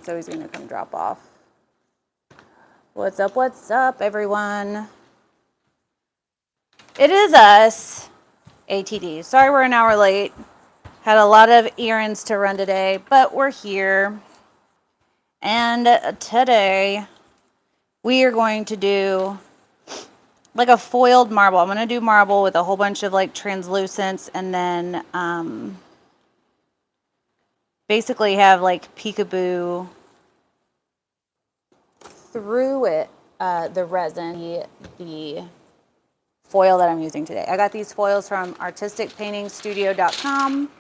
So he's gonna come drop off. What's up, everyone? It is us, ATD. Sorry we're an hour late. Had a lot of errands to run today, but we're here. And today we are going to do like a foiled marble. I'm gonna do marble with a whole bunch of like translucents, and then basically have like peekaboo through it, the resin, the foil that I'm using today. I got these foils from artisticpaintingstudio.com.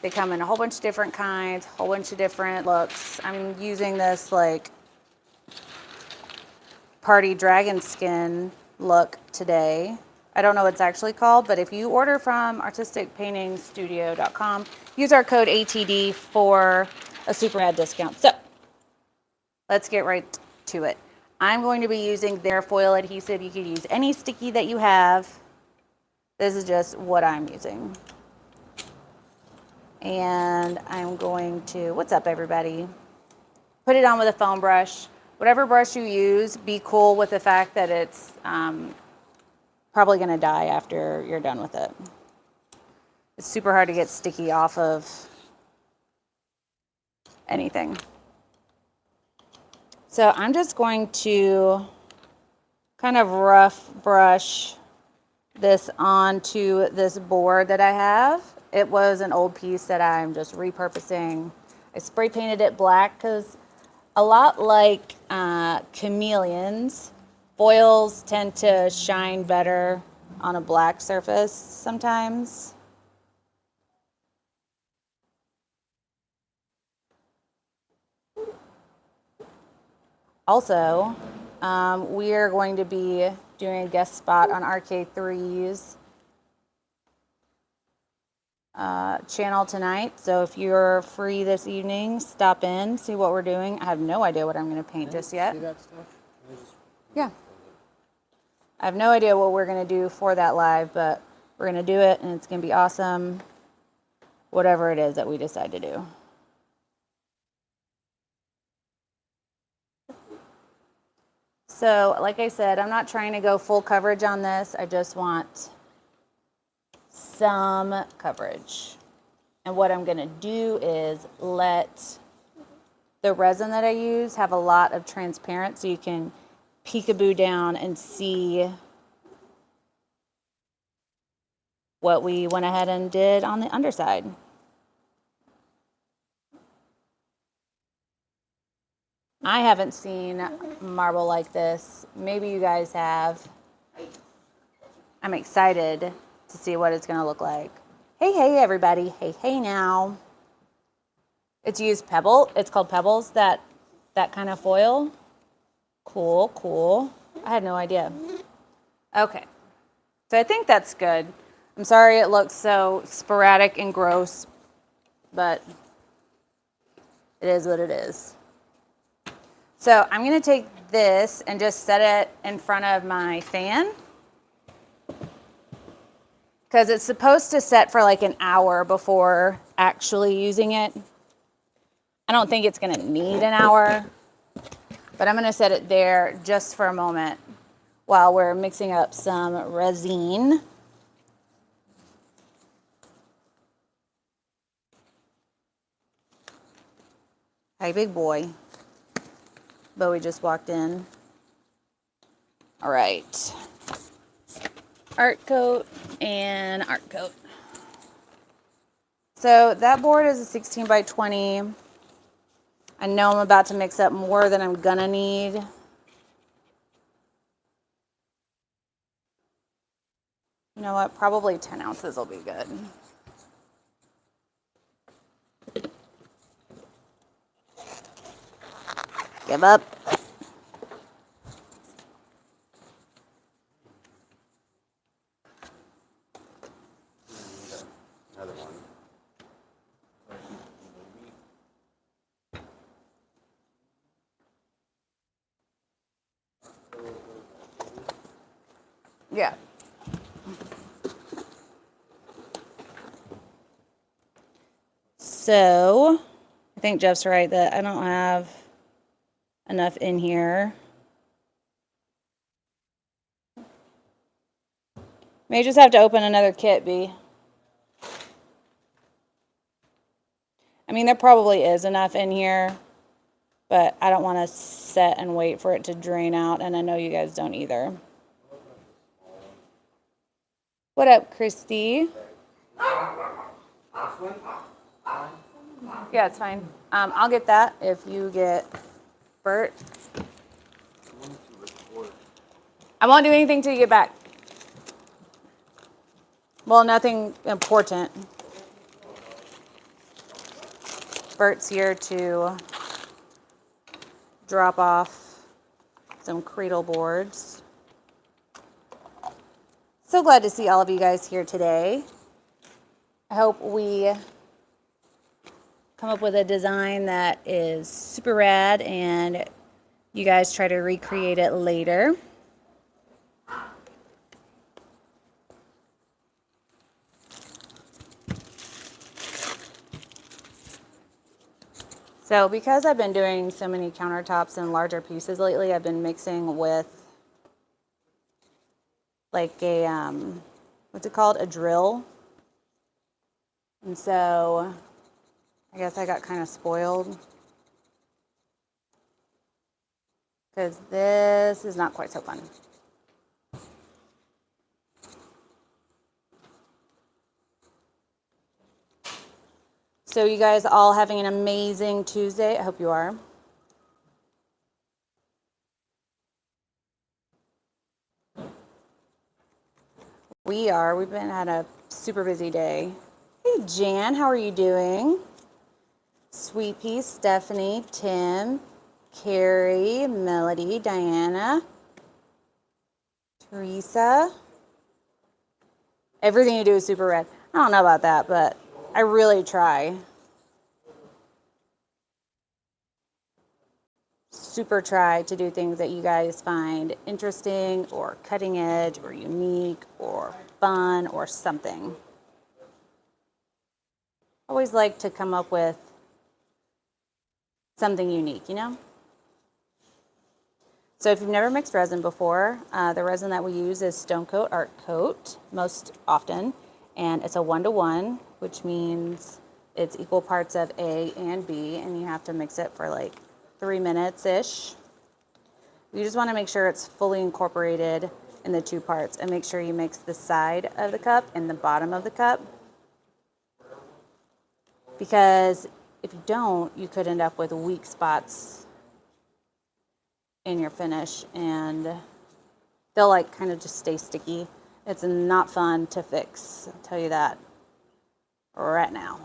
They come in a whole bunch of different kinds, whole bunch of different looks. I'm using this like party dragon skin look today. I don't know what it's actually called, but if you order from artisticpaintingstudio.com, use our code ATD for a super rad discount. So let's get right to it. I'm going to be using their foil adhesive. You could use any sticky that you have. This is just what I'm using. And I'm going to, what's up everybody? Put it on with a foam brush. Whatever brush you use, be cool with the fact that it's probably gonna die after you're done with it. It's super hard to get sticky off of anything. So I'm just going to kind of rough brush this onto this board that I have. It was an old piece that I'm just repurposing. I spray painted it black because a lot like chameleons, foils tend to shine better on a black surface sometimes. Also, we are going to be doing a guest spot on RK3's channel tonight. So if you're free this evening, stop in, see what we're doing. I have no idea what I'm going to paint just yet. See that stuff? Yeah. I have no idea what we're going to do for that live, but we're going to do it and it's going to be awesome. Whatever it is that we decide to do. So, like I said, I'm not trying to go full coverage on this. I just want some coverage. And what I'm going to do is let the resin that I use have a lot of transparent so you can peekaboo down and see what we went ahead and did on the underside. I haven't seen marble like this. Maybe you guys have. I'm excited to see what it's going to look like. Hey, everybody. Hey, now. It's used pebble. It's called Pebbles, that kind of foil. Cool. I had no idea. Okay. So I think that's good. I'm sorry it looks so sporadic and gross, but it is what it is. So I'm going to take this and just set it in front of my fan because it's supposed to set for like an hour before actually using it. I don't think it's going to need an hour, but I'm going to set it there just for a moment while we're mixing up some resin. Hi, big boy. Bowie just walked in. All right. Art coat and art coat. So that board is a 16 by 20. I know I'm about to mix up more than I'm gonna need. You know what? Probably 10 ounces will be good. Give up. Another one. Yeah. So I think Jeff's right that I don't have enough in here. May just have to open another kit, B. I mean, there probably is enough in here, but I don't want to set and wait for it to drain out, and I know you guys don't either. What up, Christy? Yeah, it's fine. I'll get that if you get Bert. I won't do anything till you get back. Well, nothing important. Bert's here to drop off some cradle boards. So glad to see all of you guys here today. I hope we come up with a design that is super rad and you guys try to recreate it later. So because I've been doing so many countertops and larger pieces lately, I've been mixing with like a, what's it called? A drill. And so I guess I got kind of spoiled because this is not quite so fun. So you guys all having an amazing Tuesday. I hope you are. We are. We've been had a super busy day. Hey, Jan, how are you doing? Sweet Pea, Stephanie, Tim, Carrie, Melody, Diana, Teresa. Everything you do is super red. I don't know about that, but I really try. Super try to do things that you guys find interesting or cutting edge or unique or fun or something. Always like to come up with something unique, you know? So if you've never mixed resin before, the resin that we use is STONECOAT Art Coat most often, and it's a 1-to-1, which means it's equal parts of A and B, and you have to mix it for like 3 minutes-ish. You just want to make sure it's fully incorporated in the 2 parts, and make sure you mix the side of the cup and the bottom of the cup, because if you don't, you could end up with weak spots in your finish, and they'll like kind of just stay sticky. It's not fun to fix, I'll tell you that right now.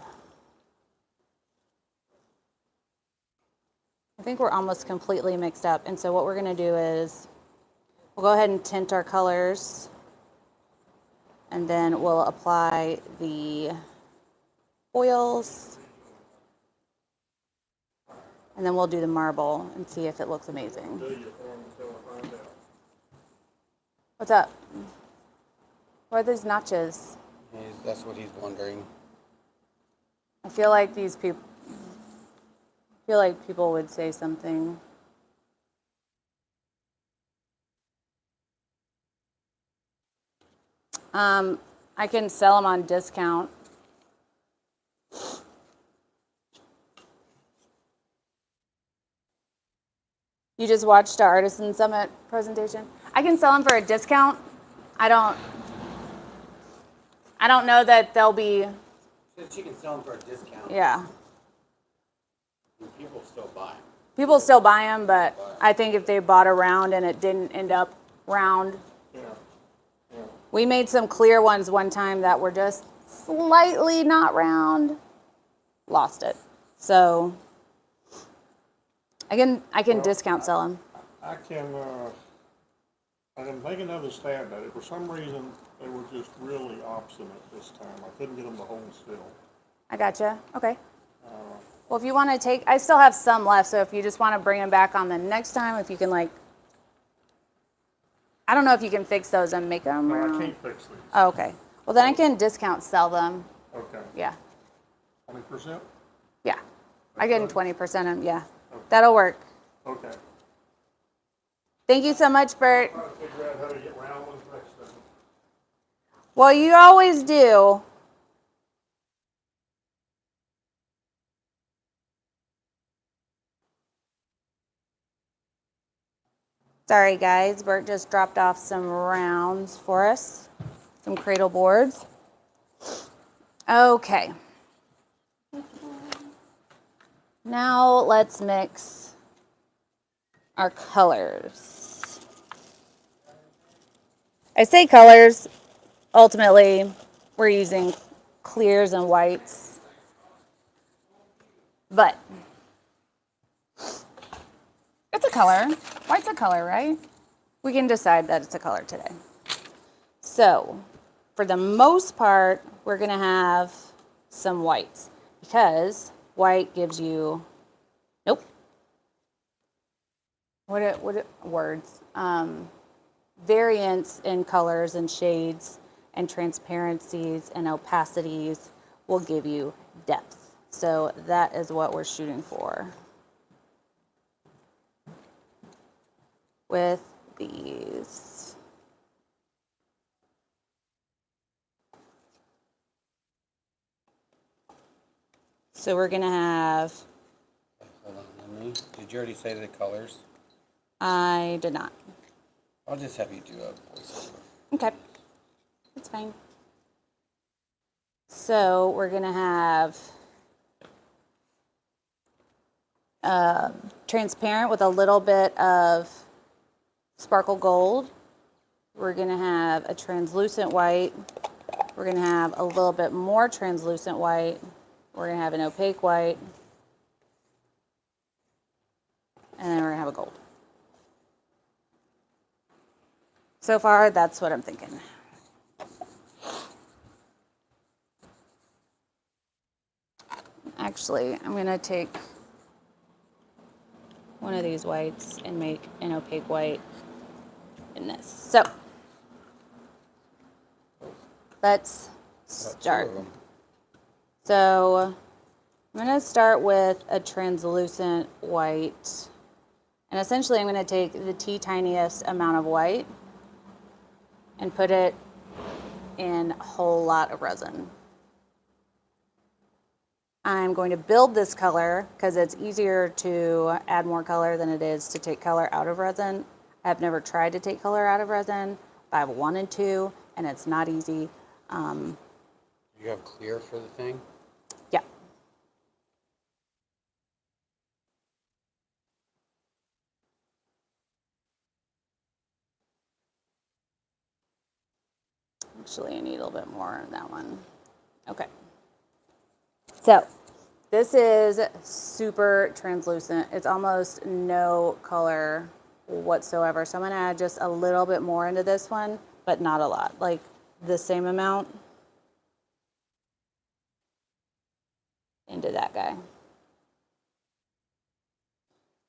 I think we're almost completely mixed up, and so what we're going to do is we'll go ahead and tint our colors, and then we'll apply the oils, and then we'll do the marble and see if it looks amazing. What's up? What are those notches? That's what he's wondering. I feel like these people. I feel like people would say something. I can sell them on discount. You just watched our Artisan Summit presentation. I can sell them for a discount. I don't know that they'll be. She can sell them for a discount. Yeah. People still buy them. People still buy them, but I think if they bought a round and it didn't end up round. Yeah. We made some clear ones one time that were just slightly not round. Lost it. So I can discount sell them. I can make another stab at it. For some reason, they were just really obstinate this time. I couldn't get them to hold still. I gotcha. Okay. Well, if you want to take, I still have some left, so if you just want to bring them back on the next time, if you can like, I don't know if you can fix those and make them. No, round. I can't fix these. Oh, okay. Well, then I can discount sell them. Okay. Yeah. 20%? Yeah. I get 20% of, yeah. That'll work. Okay. Thank you so much, Bert. Trying to figure out how to get round ones next time. Well, you always do. Sorry, guys. Bert just dropped off some rounds for us, some cradle boards. Okay. Now let's mix our colors. I say colors, ultimately we're using clears and whites, but it's a color. White's a color, right? We can decide that it's a color today. So for the most part, we're gonna have some whites because white gives you, nope. What words? Variance in colors and shades and transparencies and opacities will give you depth. So that is what we're shooting for with these. So we're gonna have, Hold on, let me. Did you already say the colors? I did not. I'll just have you do a voiceover. Okay, that's fine. So we're gonna have transparent with a little bit of sparkle gold. We're gonna have a translucent white. We're gonna have a little bit more translucent white. We're gonna have an opaque white. And then we're gonna have a gold. So far, that's what I'm thinking. Actually, I'm gonna take one of these whites and make an opaque white in this. So let's start. So I'm gonna start with a translucent white. And essentially I'm gonna take the tiniest amount of white and put it in a whole lot of resin. I'm going to build this color because it's easier to add more color than it is to take color out of resin. I've never tried to take color out of resin, but I've wanted to, and it's not easy. You have clear for the thing? Yeah. Actually, I need a little bit more of that one. Okay. So this is super translucent. It's almost no color whatsoever. So I'm gonna add just a little bit more into this one, but not a lot, like the same amount into that guy.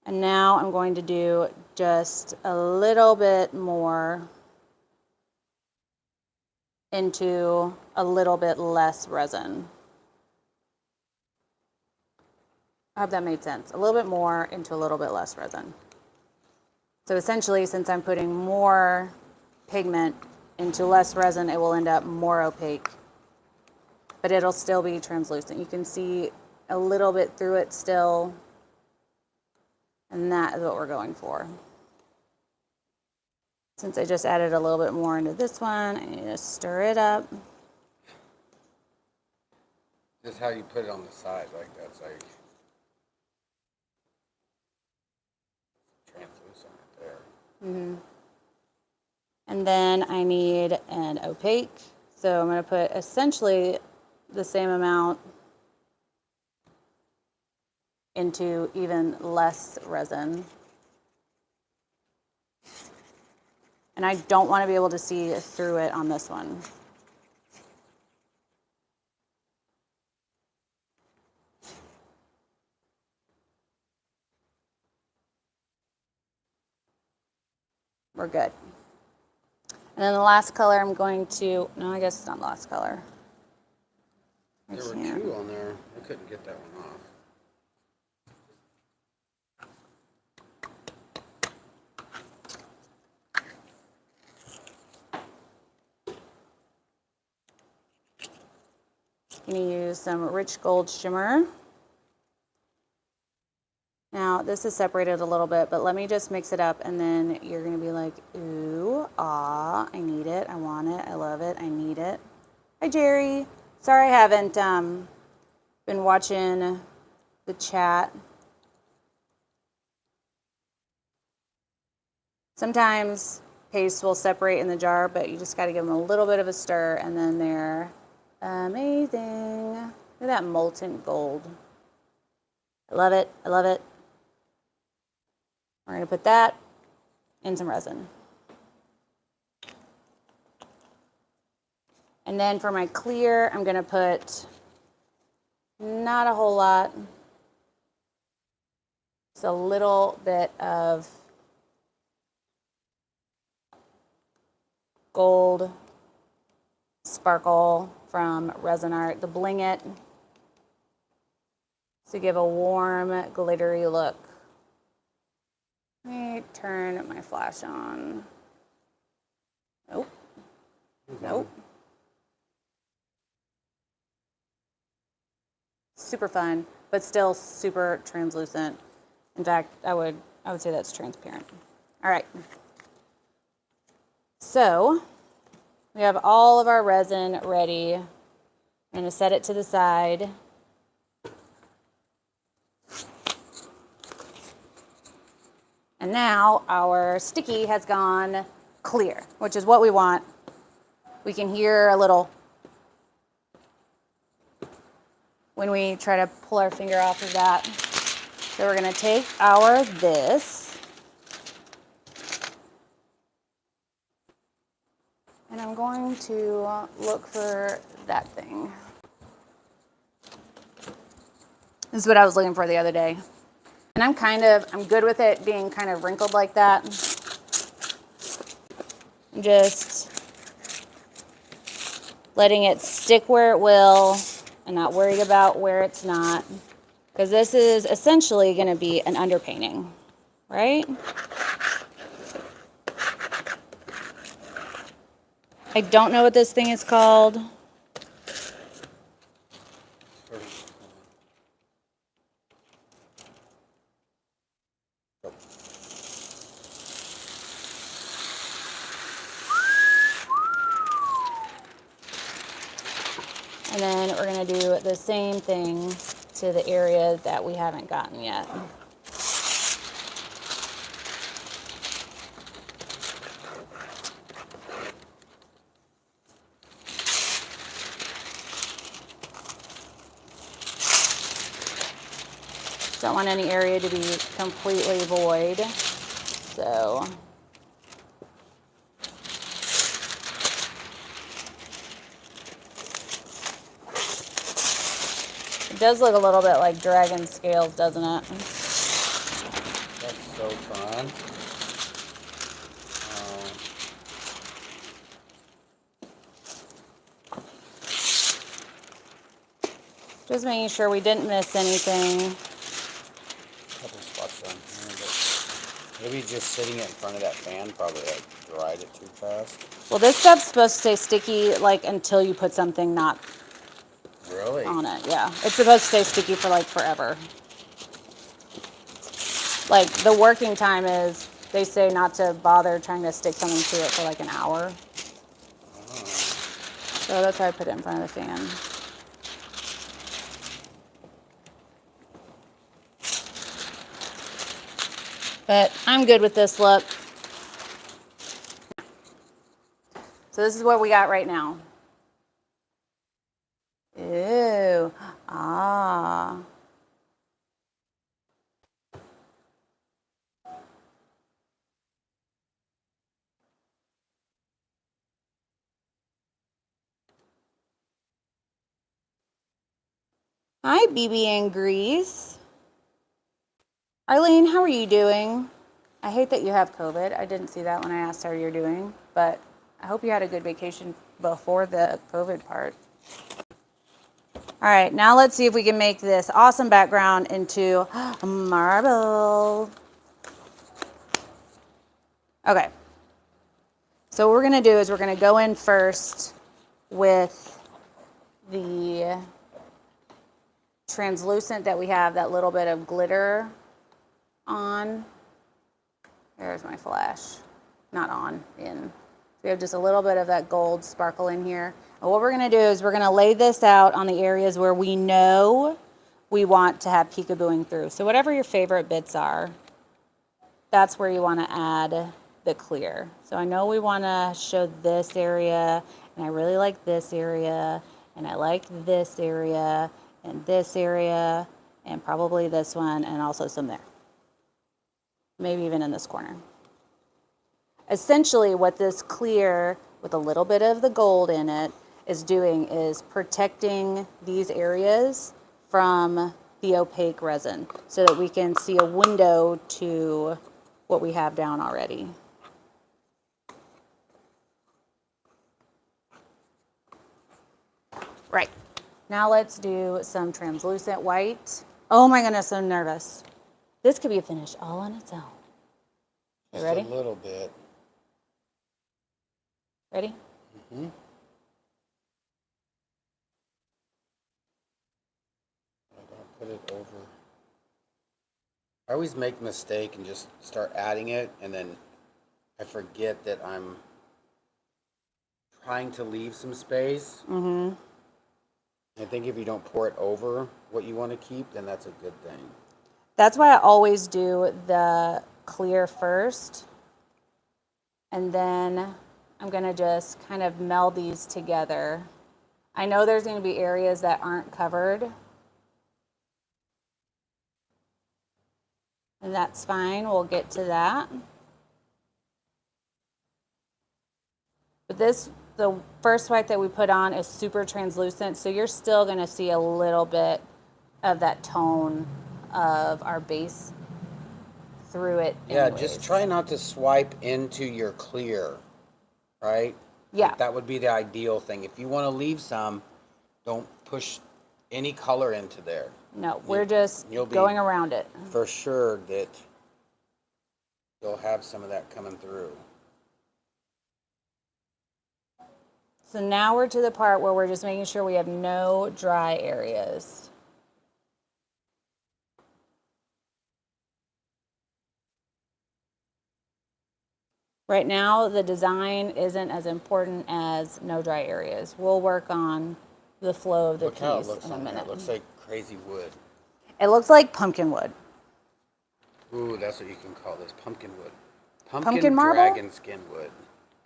And now I'm going to do just a little bit more into a little bit less resin. I hope that made sense. A little bit more into a little bit less resin. So essentially, since I'm putting more pigment into less resin, it will end up more opaque, but it'll still be translucent. You can see a little bit through it still, and that is what we're going for. Since I just added a little bit more into this one, I need to stir it up. Just how you put it on the side, like that's like translucent right there. Mm-hmm. And then I need an opaque. So I'm going to put essentially the same amount into even less resin. And I don't want to be able to see through it on this one. We're good. And then the last color I'm going to, no, I guess it's not the last color. There were two on there. I couldn't get that one off. I'm going to use some rich gold shimmer. Now, this is separated a little bit, but let me just mix it up, and then you're going to be like, ooh, ah, I need it, I want it, I love it, I need it. Hi, Jerry. Sorry I haven't been watching the chat. Sometimes pastes will separate in the jar, but you just got to give them a little bit of a stir, and then they're amazing. Look at that molten gold. I love it, I love it. We're going to put that in some resin. And then for my clear, I'm going to put not a whole lot. Just a little bit of gold sparkle from Resin Art, the Bling It, to give a warm, glittery look. Let me turn my flash on. Nope. Nope. Super fun, but still super translucent. In fact, I would say that's transparent. All right. So we have all of our resin ready. I'm going to set it to the side. And now our sticky has gone clear, which is what we want. We can hear a little when we try to pull our finger off of that. So we're going to take our this, and I'm going to look for that thing. This is what I was looking for the other day. And I'm good with it being kind of wrinkled like that. I'm just letting it stick where it will and not worried about where it's not. Because this is essentially going to be an underpainting, right? I don't know what this thing is called. And then we're going to do the same thing to the area that we haven't gotten yet. Don't want any area to be completely void. So it does look a little bit like dragon scales, doesn't it? That's so fun. Just making sure we didn't miss anything. Couple spots on here, but maybe just sitting it in front of that fan probably like dried it too fast. Well, this stuff's supposed to stay sticky like until you put something not Really? on it. Yeah, it's supposed to stay sticky for like forever. Like the working time is, they say not to bother trying to stick something to it for like an hour. Oh. So that's why I put it in front of the fan. But I'm good with this look. So this is what we got right now. Ew. Ah. Hi, BB and Grease. Arlene, how are you doing? I hate that you have COVID. I didn't see that when I asked how you're doing, but I hope you had a good vacation before the COVID part. All right, now let's see if we can make this awesome background into marble. Okay. So what we're gonna do is we're gonna go in first with the translucent that we have that little bit of glitter on. There's my flash. Not on, in. We have just a little bit of that gold sparkle in here. And what we're gonna do is we're gonna lay this out on the areas where we know we want to have peekabooing through. So whatever your favorite bits are, that's where you wanna add the clear. So I know we wanna show this area, and I really like this area, and I like this area, and this area, and probably this one, and also some there. Maybe even in this corner. Essentially what this clear with a little bit of the gold in it is doing is protecting these areas from the opaque resin so that we can see a window to what we have down already. Right, now let's do some translucent white. Oh my goodness, I'm nervous. This could be a finish all on its own. You ready? Just a little bit. Ready? Mm-hmm. Don't put it over. I always make a mistake and just start adding it, and then I forget that I'm trying to leave some space. Mm-hmm. I think if you don't pour it over what you want to keep, then that's a good thing. That's why I always do the clear first, and then I'm gonna just kind of meld these together. I know there's gonna be areas that aren't covered, and that's fine, we'll get to that. But the first white that we put on is super translucent, so you're still gonna see a little bit of that tone of our base through it Yeah, anyways. just try not to swipe into your clear, right? Yeah. Like, that would be the ideal thing. If you want to leave some, don't push any color into there. No, we're just You'll be going around it. for sure that you'll have some of that coming through. So now we're to the part where we're just making sure we have no dry areas. Right now, the design isn't as important as no dry areas. We'll work on the flow of the Look how it piece looks in a on there. minute. It looks like crazy wood. It looks like pumpkin wood. Ooh, that's what you can call this, pumpkin wood. Pumpkin marble? Dragon skin wood.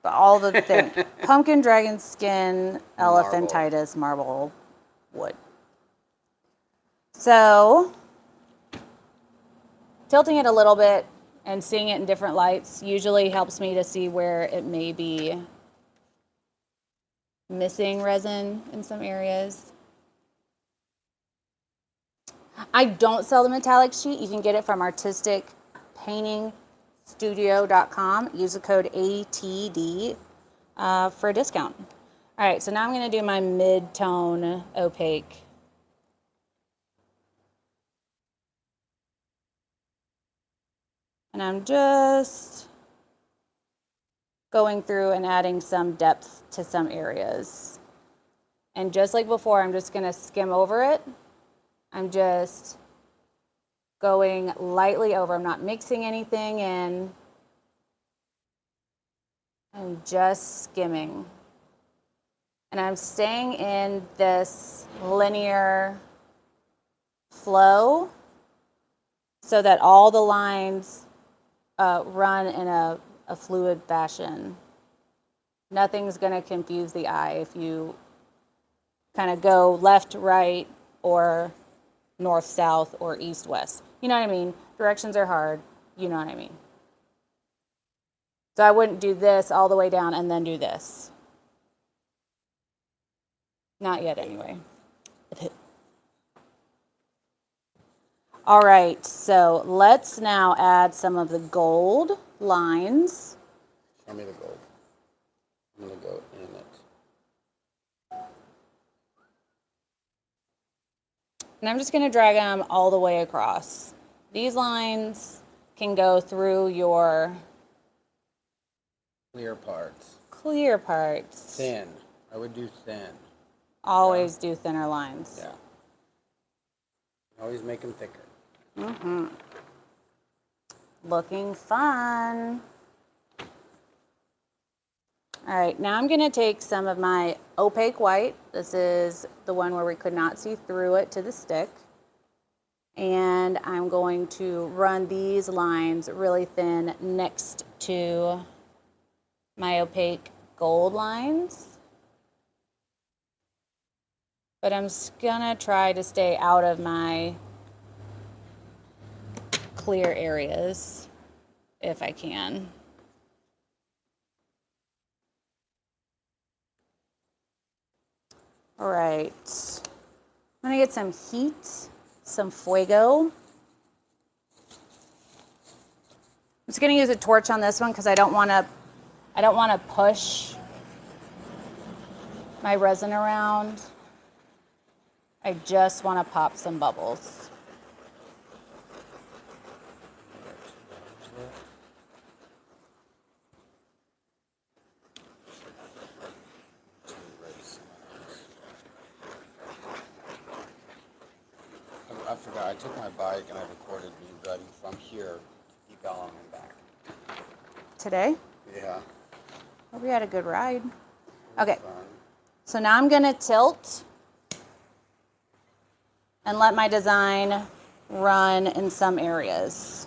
But all the things. Pumpkin, dragon skin, Marble. elephantitis, marble wood. So, tilting it a little bit and seeing it in different lights usually helps me to see where it may be missing resin in some areas. I don't sell the metallic sheet. You can get it from artisticpaintingstudio.com. Use the code ATD for a discount. All right, so now I'm going to do my mid-tone opaque. And I'm just going through and adding some depth to some areas. And just like before, I'm just going to skim over it. I'm just going lightly over. I'm not mixing anything in. I'm just skimming. And I'm staying in this linear flow so that all the lines run in a fluid fashion. Nothing's going to confuse the eye if you kind of go left, right, or north, south, or east, west. You know what I mean? Directions are hard. You know what I mean? So I wouldn't do this all the way down and then do this. Not yet, anyway. All right, so let's now add some of the gold lines. Show me the gold. I'm going to go in it. And I'm just going to drag them all the way across. These lines can go through your Clear parts. clear parts. Thin. I would do thin. Always do thinner lines. Yeah. Always make them thicker. Mm-hmm. Looking fun. All right, now I'm gonna take some of my opaque white. This is the one where we could not see through it to the stick. And I'm going to run these lines really thin next to my opaque gold lines. But I'm just gonna try to stay out of my clear areas if I can. All right, I'm gonna get some heat, some fuego. I'm just gonna use a torch on this one because I don't wanna push my resin around. I just wanna pop some bubbles. I forgot, I took my bike and I recorded me driving from here to YALL and back. Today? Yeah. Hope we had a good ride. Okay, Fun. so now I'm gonna tilt and let my design run in some areas.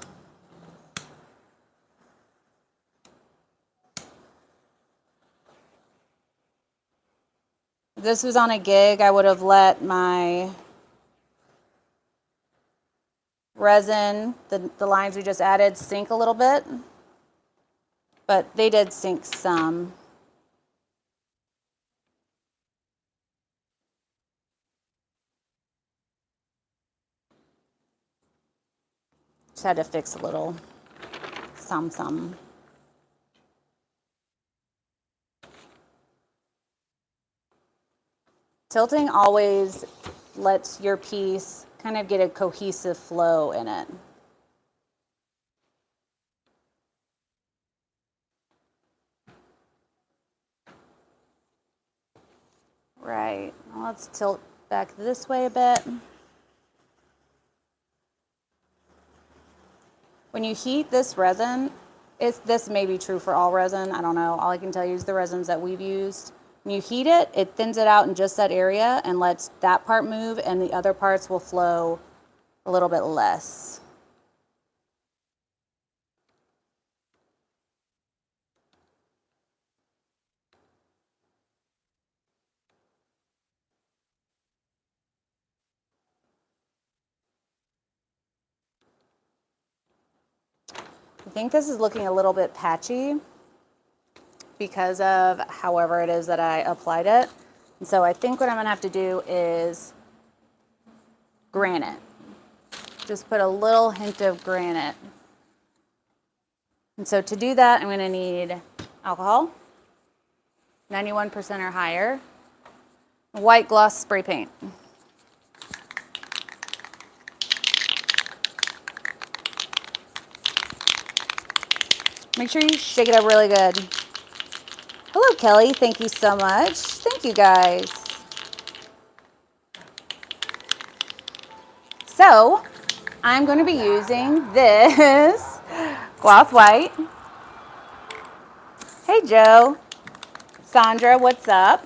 If this was on a gig, I would have let my resin, the lines we just added, sink a little bit, but they did sink some. Just had to fix a little some. Tilting always lets your piece kind of get a cohesive flow in it. Right, now let's tilt back this way a bit. When you heat this resin, this may be true for all resin, I don't know. All I can tell you is the resins that we've used. When you heat it, it thins it out in just that area and lets that part move, and the other parts will flow a little bit less. I think this is looking a little bit patchy because of however it is that I applied it. And so I think what I'm gonna have to do is granite. Just put a little hint of granite. And so to do that, I'm gonna need alcohol, 91% or higher, white gloss spray paint. Make sure you shake it up really good. Hello, Kelly. Thank you so much. Thank you, guys. So, I'm going to be using this cloth white. Hey, Joe. Sandra, what's up?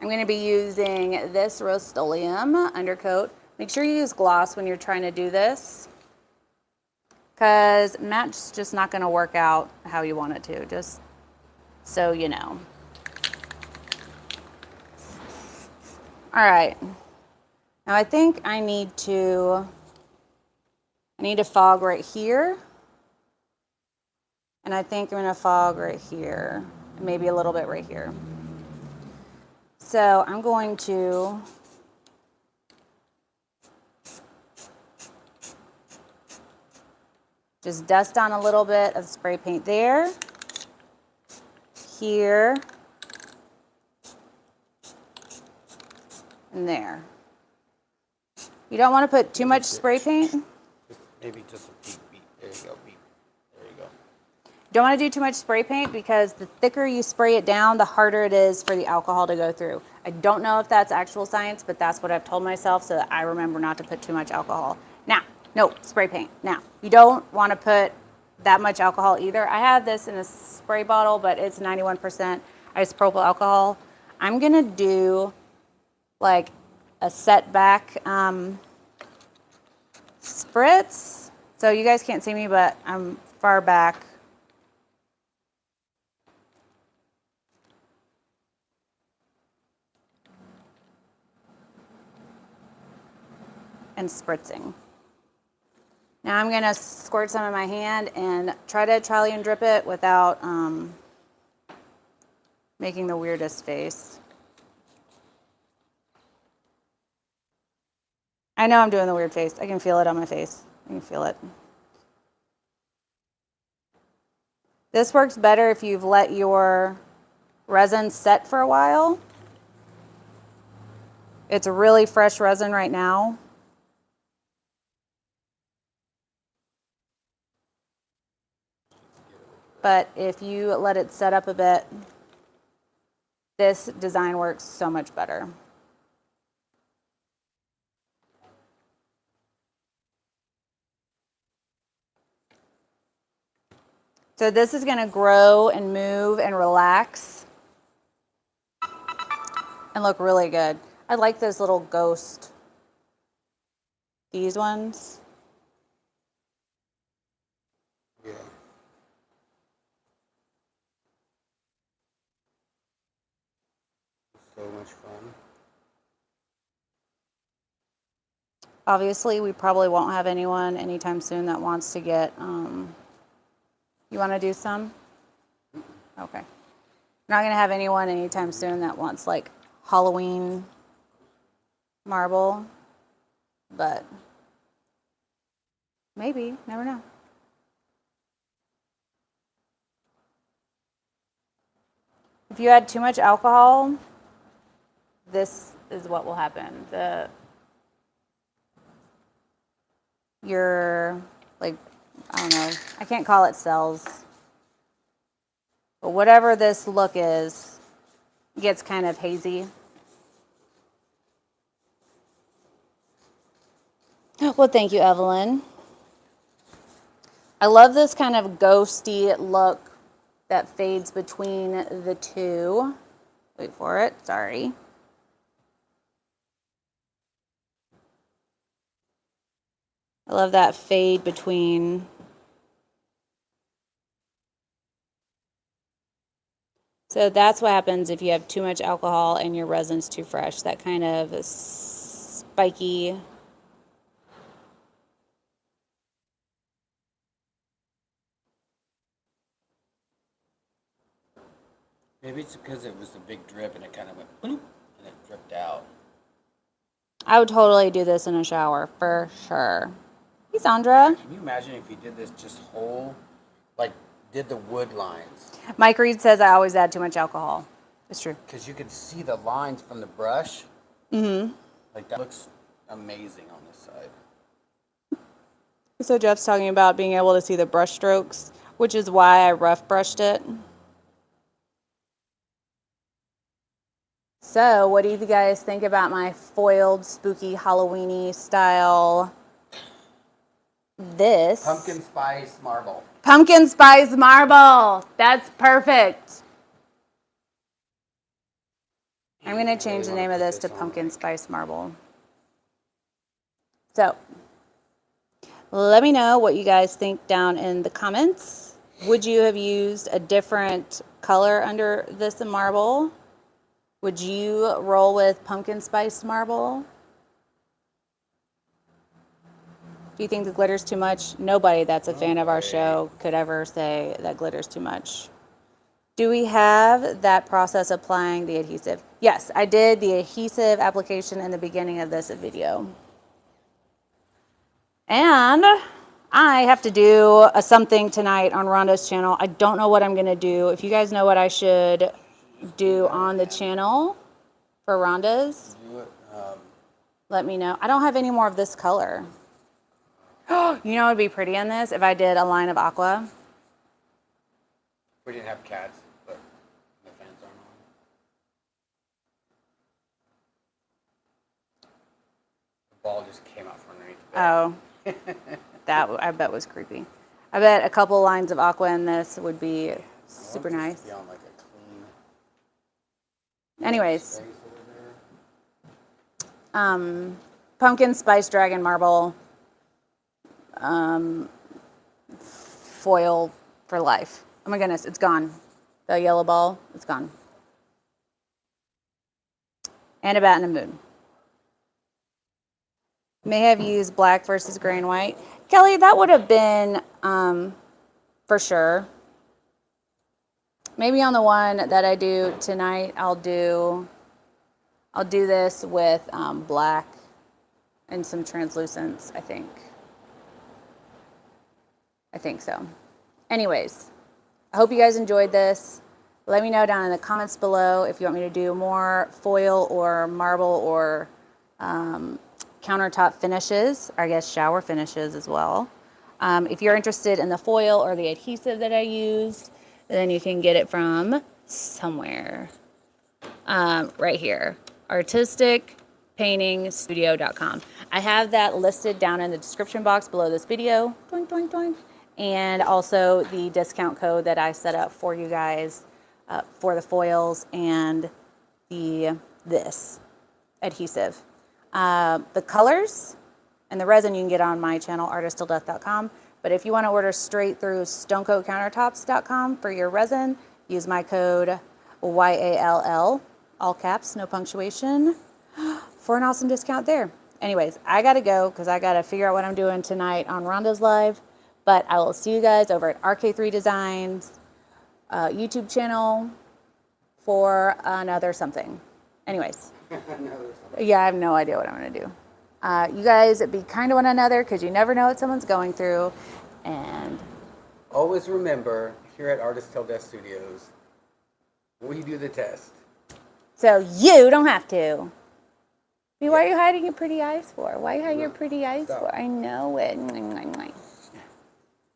I'm going to be using this Rust-Oleum undercoat. Make sure you use gloss when you're trying to do this, because matte's just not going to work out how you want it to, just so you know. All right. Now I think I need to fog right here. And I think I'm going to fog right here, maybe a little bit right here. So I'm going to just dust on a little bit of spray paint there, here, and there. You don't want to put too much spray paint. Maybe just a beat. There you go, beat. There you go. Don't want to do too much spray paint because the thicker you spray it down, the harder it is for the alcohol to go through. I don't know if that's actual science, but that's what I've told myself so that I remember not to put too much alcohol. Now, no, spray paint. Now, you don't want to put that much alcohol either. I have this in a spray bottle, but it's 91% isopropyl alcohol. I'm going to do like a setback spritz. So you guys can't see me, but I'm far back. And spritzing. Now I'm gonna squirt some in my hand and try to Italian drip it without making the weirdest face. I know I'm doing the weird face. I can feel it on my face. I can feel it. This works better if you've let your resin set for a while. It's a really fresh resin right now. But if you let it set up a bit, this design works so much better. So this is going to grow and move and relax and look really good. I like those little ghost, these ones. Yeah. So much fun. Obviously, we probably won't have anyone anytime soon that wants to get, you want to do some? Okay. We're not going to have anyone anytime soon that wants like Halloween marble, but maybe, never know. If you add too much alcohol, this is what will happen. Your, like, I don't know, I can't call it cells, but whatever this look is, gets kind of hazy. Well, thank you, Evelyn. I love this kind of ghosty look that fades between the two. Wait for it, sorry. I love that fade between. So that's what happens if you have too much alcohol and your resin's too fresh. That kind of spiky. Maybe it's because it was a big drip and it kind of went bloop and it dripped out. I would totally do this in a shower, for sure. Hey, Sandra. Can you imagine if you did this just whole, like did the wood lines? Mike Reed says I always add too much alcohol. It's true. Because you could see the lines from the brush. Mm-hmm. Like that looks amazing on this side. So Jeff's talking about being able to see the brush strokes, which is why I rough brushed it. So what do you guys think about my foiled, spooky, Halloween-y style? This. Pumpkin spice marble. Pumpkin spice marble. That's perfect. I'm going to change the name of this to pumpkin spice marble. So let me know what you guys think down in the comments. Would you have used a different color under this marble? Would you roll with pumpkin spice marble? Do you think the glitter's too much? Nobody that's a fan of our show could ever say that glitter's too much. Do we have that process applying the adhesive? Yes, I did the adhesive application in the beginning of this video. And I have to do a something tonight on Rhonda's channel. I don't know what I'm going to do. If you guys know what I should do on the channel for Rhonda's, let me know. I don't have any more of this color. You know what would be pretty in this? If I did a line of aqua. We didn't have cats, but the fans aren't ball just came out from underneath the bed. Oh, that I bet was creepy. I bet a couple lines of aqua in this would be super nice. Be on like a clean Anyways, space over there. pumpkin spice dragon marble, foil for life. Oh my goodness, it's gone. The yellow ball, it's gone. And a bat and a moon. May have used black versus gray and white. Kelly, that would have been for sure. Maybe on the one that I do tonight, I'll do this with black and some translucents, I think. I think so. Anyways, I hope you guys enjoyed this. Let me know down in the comments below if you want me to do more foil or marble or countertop finishes, or I guess shower finishes as well. If you're interested in the foil or the adhesive that I used, then you can get it from somewhere. Right here, artisticpaintingstudio.com. I have that listed down in the description box below this video. Doink, doink, doink. And also the discount code that I set up for you guys for the foils and this adhesive. The colors and the resin you can get on my channel, artisttilldeath.com. But if you want to order straight through STONECOATcountertops.com for your resin, use my code YALL, all caps, no punctuation, for an awesome discount there. Anyways, I got to go because I got to figure out what I'm doing tonight on Rhonda's Live. But I will see you guys over at RK3 Designs YouTube channel for another something. Anyways. Yeah, I have no idea what I'm going to do. You guys be kind to one another because you never know what someone's going through. And Always remember, here at Artist Till Death Studios, we do the test. so you don't have to. Why are you hiding your pretty eyes for? Why you hide your pretty eyes Stop. for? I know it.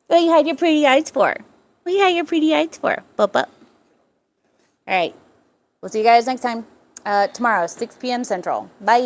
What you hide your pretty eyes for? What you hide your pretty eyes for? Bup. All right. We'll see you guys next time. Tomorrow, 6 p.m. Central. Bye.